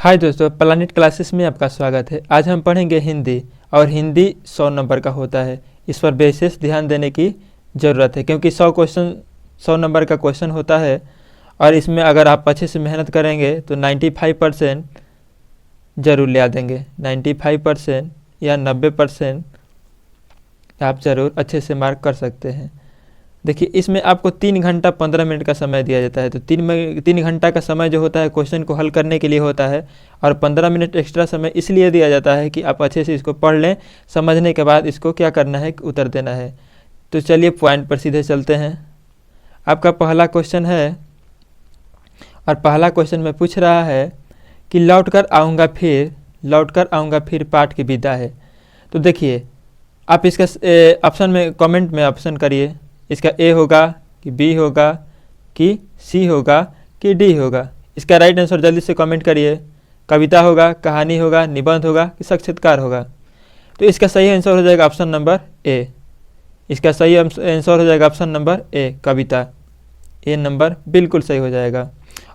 हाय दोस्तों, planet classes में आपका स्वागत है। आज हम पढ़ेंगे हिंदी और हिंदी 100 नंबर का होता है। इस पर विशेष ध्यान देने की ज़रूरत है क्योंकि 100 नंबर का क्वेश्चन होता है और इसमें अगर आप अच्छे से मेहनत करेंगे तो 95% ज़रूर ले आ देंगे। 95% या 90% आप ज़रूर अच्छे से मार्क कर सकते हैं। देखिए, इसमें आपको 3 घंटा 15 मिनट का समय दिया जाता है। तो 3 घंटा का समय जो होता है क्वेश्चन को हल करने के लिए होता है और 15 मिनट एक्स्ट्रा समय इसलिए दिया जाता है कि आप अच्छे से इसको पढ़ लें, समझने के बाद इसको क्या करना है, उत्तर देना है। तो चलिए पॉइंट पर सीधे चलते हैं। आपका पहला क्वेश्चन है और पहला क्वेश्चन में पूछ रहा है कि लौट कर आऊँगा फिर पाठ की विदा है। तो देखिए, आप इसका ऑप्शन में कमेंट में ऑप्शन करिए। इसका ए होगा कि बी होगा कि सी होगा कि डी होगा। इसका राइट आंसर जल्दी से कमेंट करिए। कविता होगा, कहानी होगा, निबंध होगा कि साक्षात्कार होगा। तो इसका सही आंसर हो जाएगा ऑप्शन नंबर ए। इसका सही आंसर हो जाएगा option number A, Kavita. A number बिल्कुल सही हो जाएगा।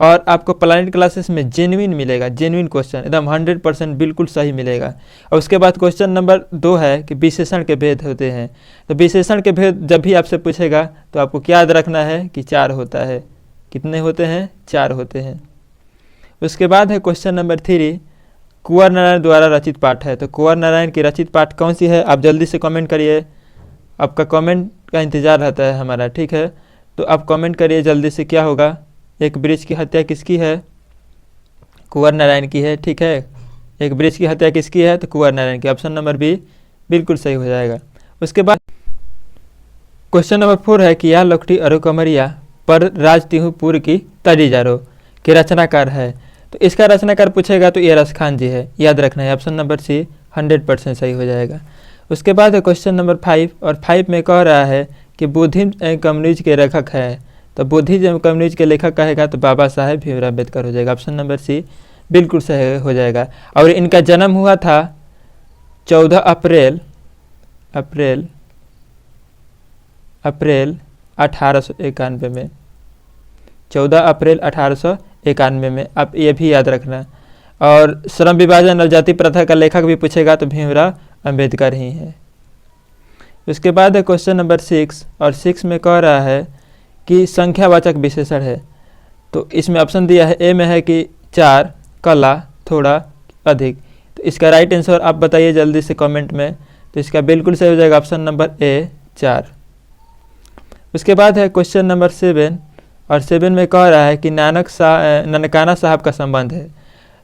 और आपको प्लानिट क्लासेस में जेन्युइन मिलेगा, जेन्युइन क्वेश्चन एकदम 100% बिल्कुल सही मिलेगा। और उसके बाद क्वेश्चन नंबर 2 है कि विशेषण के भेद होते हैं। तो विशेषण के भेद जब भी आपसे पूछेगा तो आपको क्या याद रखना है कि 4 होता है। कितने होते हैं? 4 होते हैं। उसके बाद है क्वेश्चन नंबर 3, कुंवर नारायण द्वारा रचित पाठ है। तो कुंवर नारायण की रचित पाठ कौन सी है? आप जल्दी से कमेंट करिए। आपका कमेंट का इंतज़ार रहता है हमारा, ठीक है? तो आप कमेंट करिए जल्दी से। क्या होगा? एक वृक्ष की हत्या किसकी है? कुंवर नारायण की है, ठीक है। एक वृक्ष की हत्या किसकी है? तो कुंवर नारायण की। ऑप्शन नंबर बी बिल्कुल सही हो जाएगा। उसके बाद क्वेश्चन नंबर 4 है कि या लौकटी अरु कमरिया पर राज तिहुपुर की तरी जारो के रचनाकार है। तो इसका रचनाकार पूछेगा तो ये रस खान जी है, याद रखना है। ऑप्शन नंबर सी 100% सही हो जाएगा। उसके बाद है क्वेश्चन नंबर 5 और 5 में कह रहा है कि बुद्धिज्म कम्युनिज्म के लेखक है। तो बुद्धिज्म कम्युनिज्म के लेखक कहेगा तो बाबा साहेब भीमराव अम्बेडकर हो जाएगा। ऑप्शन नंबर सी बिल्कुल सही हो जाएगा। और इनका जन्म हुआ था 14 अप्रैल 1891 में। 14 अप्रैल 1891 में, आप ये भी याद रखना। और श्रम विभाजन और जाति प्रथा का लेखक भी पूछेगा तो भीमराव अम्बेडकर ही है। उसके बाद है क्वेश्चन नंबर 6 और 6 में कह रहा है कि संख्यावाचक विशेषण है। तो इसमें ऑप्शन दिया है, ए में है कि 4, कला, थोड़ा, अधिक। तो इसका राइट आंसर आप बताइए जल्दी से कमेंट में। तो इसका बिल्कुल सही हो जाएगा ऑप्शन नंबर ए, 4। उसके बाद है क्वेश्चन नंबर 7 और 7 में कह रहा है कि ननकाना साहब का संबंध है।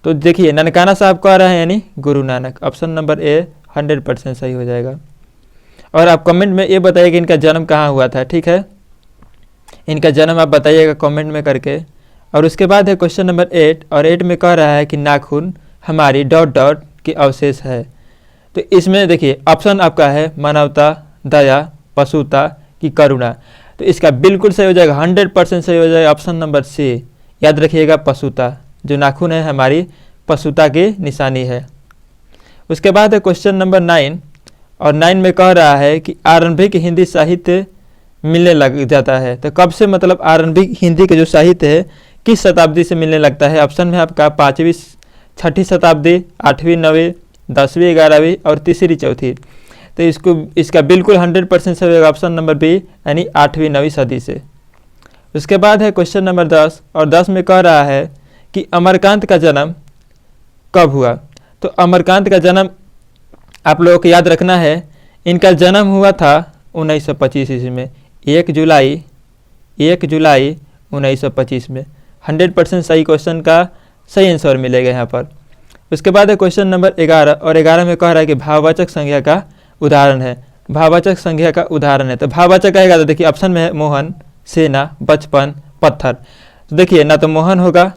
तो देखिए, ननकाना साहब कह रहे हैं यानी Guru Nanak. Option number A 100% सही हो जाएगा। और आप कमेंट में ये बताइए कि इनका जन्म कहाँ हुआ था, ठीक है? इनका जन्म आप बताइएगा कमेंट में करके। और उसके बाद है क्वेश्चन नंबर 8 और 8 में कह रहा है कि नाखून हमारी ... के अवशेष है। तो इसमें देखिए ऑप्शन आपका है मानवता, दया, पशुता कि करुणा। तो इसका बिल्कुल सही हो जाएगा, 100% सही हो जाएगा ऑप्शन नंबर सी। याद रखिएगा, पशुता। जो नाखून है हमारी पशुता की निशानी है। उसके बाद है क्वेश्चन नंबर 9 और 9 में कह रहा है कि आरंभिक हिंदी साहित्य मिलने लग जाता है। तो कब से, मतलब आरंभिक हिंदी के जो साहित्य है किस शताब्दी से मिलने लगता है? ऑप्शन में आपका 5वीं 6ठी शताब्दी, 8वीं 9वीं, 10वीं 11वीं और 3री 4थी। तो इसका बिल्कुल 100% सही होगा ऑप्शन नंबर बी, यानी 8वीं 9वीं सदी से। उसके बाद है क्वेश्चन नंबर 10 और 10 में कह रहा है कि अमरकांत का जन्म कब हुआ? तो अमरकांत का जन्म आप लोगों को याद रखना है। इनका जन्म हुआ था 1925 ईस्वी में, 1 जुलाई 1925 में। 100% सही क्वेश्चन का सही आंसर मिलेगा यहाँ पर। उसके बाद है क्वेश्चन नंबर 11 और 11 में कह रहा है कि भाववाचक संज्ञा का उदाहरण है। भाववाचक संज्ञा का उदाहरण है, तो भाववाचक आएगा तो देखिए ऑप्शन में है मोहन, सेना, बचपन, पत्थर। तो देखिए ना तो मोहन होगा,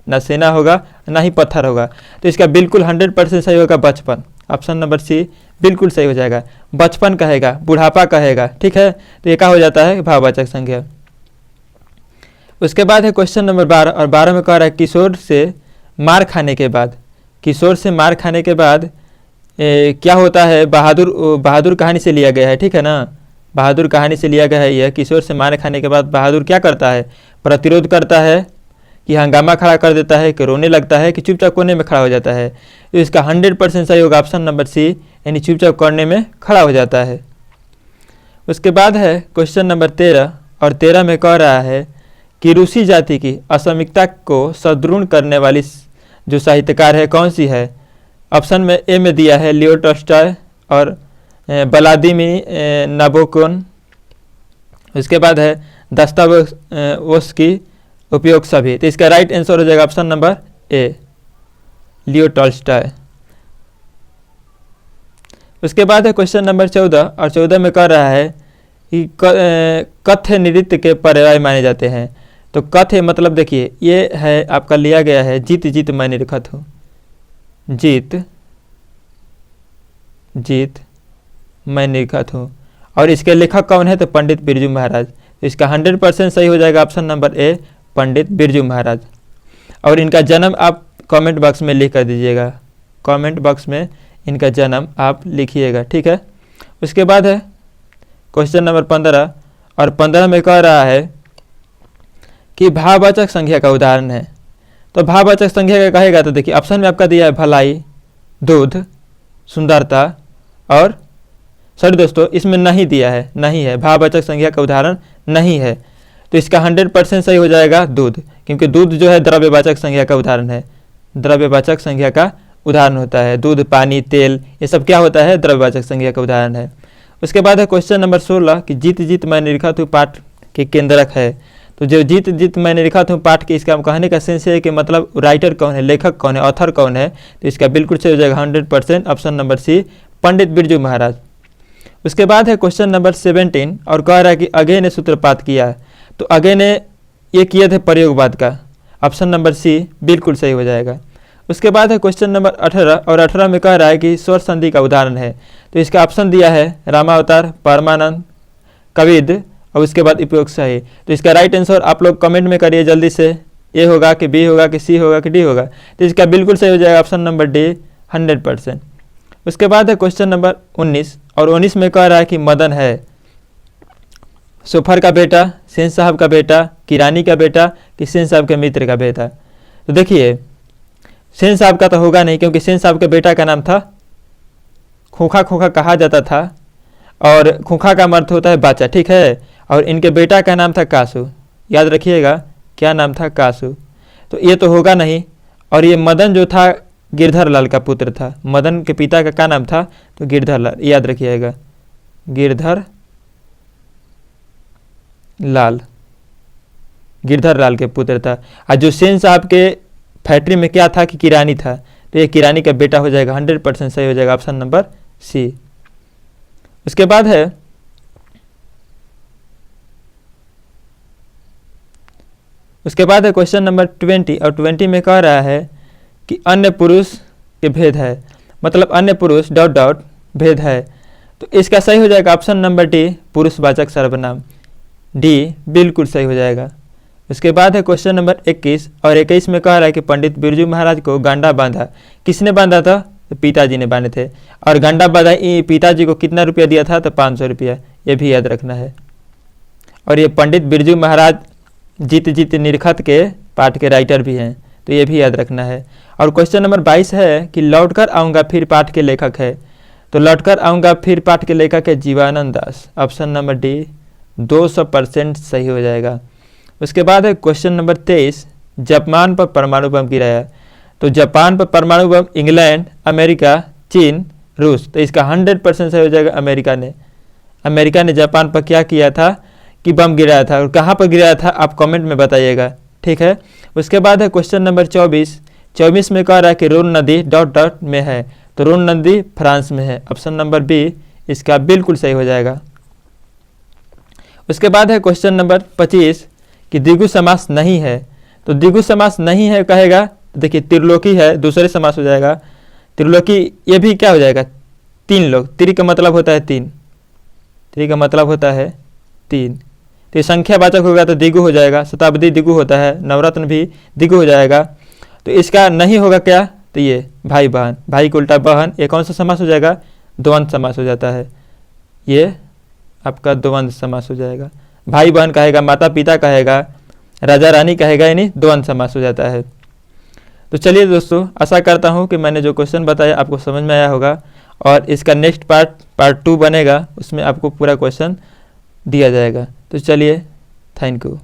ना सेना होगा, ना ही पत्थर होगा। तो इसका बिल्कुल 100% सही होगा बचपन। ऑप्शन नंबर सी बिल्कुल सही हो जाएगा। बचपन कहेगा, बुढ़ापा कहेगा, ठीक है? तो ये क्या हो जाता है? भाववाचक संज्ञा। उसके बाद है क्वेश्चन नंबर 12 और 12 में कह रहा है किशोर से मार खाने के बाद क्या होता है? बहादुर कहानी से लिया गया है, ठीक है ना? बहादुर कहानी से लिया गया है यह। किशोर से मार खाने के बाद बहादुर क्या करता है? प्रतिरोध करता है कि हंगामा खड़ा कर देता है, कि रोने लगता है, कि चुपचाप कोने में खड़ा हो जाता है। तो इसका 100% सही होगा ऑप्शन नंबर सी, यानी चुपचाप कोने में खड़ा हो जाता है। उसके बाद है क्वेश्चन नंबर 13, और 13 में कह रहा है कि रूसी जाति की असमिकता को सुदृढ़ करने वाली जो साहित्यकार है कौन सी है। ऑप्शन में ए में दिया है लियो टॉल्स्टॉय और व्लादिमीर नाबोकोन। उसके बाद है दस्तावेज़की उपयोग सभी। तो इसका राइट आंसर हो जाएगा option number A, Leo Tolstoy. उसके बाद है क्वेश्चन नंबर 14, और 14 में कह रहा है कि कथ्य नृत्य के पर्याय माने जाते हैं। तो कथ्य मतलब देखिए ये है आपका लिया गया है जीत जीत मैं निरखत हूँ, जीत जीत मैं निरखत हूँ, और इसके लेखक कौन है तो पंडित बिरजू महाराज। तो इसका 100% सही हो जाएगा option number A, Pandit Birju Maharaj. और इनका जन्म आप कमेंट बॉक्स में लिख कर दीजिएगा, कमेंट बॉक्स में इनका जन्म आप लिखिएगा, ठीक है। उसके बाद है क्वेश्चन नंबर 15, और 15 में कह रहा है कि भाववाचक संख्या का उदाहरण है। तो भाववाचक संख्या का कहेगा तो देखिए ऑप्शन में आपका दिया है भलाई, दूध, सुंदरता, और सॉरी दोस्तों इसमें नहीं दिया है, नहीं है, भाववाचक संख्या का उदाहरण नहीं है। तो इसका 100% सही हो जाएगा दूध, क्योंकि दूध जो है द्रव्यवाचक संख्या का उदाहरण है, द्रव्यवाचक संख्या का उदाहरण होता है। दूध, पानी, तेल, ये सब क्या होता है, द्रव्यवाचक संख्या का उदाहरण है। उसके बाद है क्वेश्चन नंबर 16 कि जीत जीत मैं निरखत हूँ पाठ के केंद्रक है। तो जो जीत जीत मैं निरखत हूँ पाठ के, इसका कहने का सेंस है कि मतलब राइटर कौन है, लेखक कौन है, ऑथर कौन है। तो इसका बिल्कुल सही हो जाएगा 100% option number C, Pandit Birju Maharaj. उसके बाद है क्वेश्चन नंबर 17, और कह रहा है कि अगे ने सूत्रपात किया। तो अगे ने ये किए थे प्रयोगवाद का, ऑप्शन नंबर सी बिल्कुल सही हो जाएगा। उसके बाद है क्वेश्चन नंबर 18, और 18 में कह रहा है कि स्वर संधि का उदाहरण है। तो इसका ऑप्शन दिया है रामावतार, परमानंद, कविद, और उसके बाद उपयोग सही। तो इसका राइट आंसर आप लोग कमेंट में करिए जल्दी से, ए होगा कि बी होगा कि सी होगा कि डी होगा। तो इसका बिल्कुल सही हो जाएगा ऑप्शन नंबर डी, 100%। उसके बाद है क्वेश्चन नंबर 19, और 19 में कह रहा है कि मदन है सोफर का बेटा, सेन साहब का बेटा, किरानी का बेटा, कि सेन साहब के मित्र का बेटा। तो देखिए सेन साहब का तो होगा नहीं, क्योंकि सेन साहब के बेटा का नाम था खोखा, खोखा कहा जाता था, और खोखा का अर्थ होता है बाचा, ठीक है। और इनके बेटा का नाम था कासू, याद रखिएगा क्या नाम था, कासू। तो ये तो होगा नहीं। और ये मदन जो था गिरधर लाल का पुत्र था, मदन के पिता का क्या नाम था तो गिरधर लाल, याद रखिएगा गिरधर लाल, गिरधर लाल के पुत्र था। और जो सेन साहब के फैक्ट्री में क्या था कि किरानी था, तो ये किरानी का बेटा हो जाएगा, 100% सही हो जाएगा ऑप्शन नंबर सी। उसके बाद है क्वेश्चन नंबर 20, और 20 में कह रहा है कि अन्य पुरुष के भेद है, मतलब अन्य पुरुष डॉट डॉट भेद है। तो इसका सही हो जाएगा ऑप्शन नंबर डी, पुरुषवाचक सर्वनाम, डी बिल्कुल सही हो जाएगा। उसके बाद है क्वेश्चन नंबर 21, और 21 में कह रहा है कि पंडित बिरजू महाराज को गांडा बांधा, किसने बांधा था तो पिताजी ने बांधे थे। और गांडा बांधा पिताजी को कितना रुपया दिया था तो 500 रुपया, ये भी याद रखना है। और ये पंडित बिरजू महाराज जीत जीत निरखत के पाठ के राइटर भी हैं, तो ये भी याद रखना है। और क्वेश्चन नंबर 22 है कि लौटकर आऊँगा फिर पाठ के लेखक है। तो लौटकर आऊँगा फिर पाठ के लेखक है जीवानंद दास, ऑप्शन नंबर डी 200% सही हो जाएगा। उसके बाद है क्वेश्चन नंबर 23, जापान पर परमाणु बम गिराया। तो जापान पर परमाणु बम इंग्लैंड, अमेरिका, चीन, रूस। तो इसका 100% सही हो जाएगा अमेरिका ने जापान पर क्या किया था कि बम गिराया था, और कहाँ पर गिराया था आप कमेंट में बताइएगा, ठीक है। उसके बाद है क्वेश्चन नंबर 24 में कह रहा है कि रोन नदी डॉट डॉट में है। तो रोन नदी फ्रांस में है, ऑप्शन नंबर बी इसका बिल्कुल सही हो जाएगा। उसके बाद है क्वेश्चन नंबर 25 कि द्विगु समास नहीं है। तो द्विगु समास नहीं है कहेगा तो देखिए त्रिलोकी है, दूसरे समास हो जाएगा। त्रिलोकी ये भी क्या हो जाएगा, 3 लोग, त्रि का मतलब होता है 3, त्रि का मतलब होता है 3। तो संख्यावाचक होगा तो द्विगु हो जाएगा, शताब्दी द्विगु होता है, नवरत्न भी द्विगु हो जाएगा। तो इसका नहीं होगा क्या तो ये भाई बहन, भाई को उल्टा बहन, ये कौन सा समास हो जाएगा, द्वंद्व समास हो जाता है, ये आपका द्वंद्व समास हो जाएगा। भाई बहन कहेगा, माता पिता कहेगा, राजा रानी कहेगा यानी द्वंद्व समास हो जाता है। तो चलिए दोस्तों, आशा करता हूँ कि मैंने जो क्वेश्चन बताया आपको समझ में आया होगा, और इसका नेक्स्ट पार्ट 2 बनेगा, उसमें आपको पूरा क्वेश्चन दिया जाएगा। तो चलिए, थैंक यू।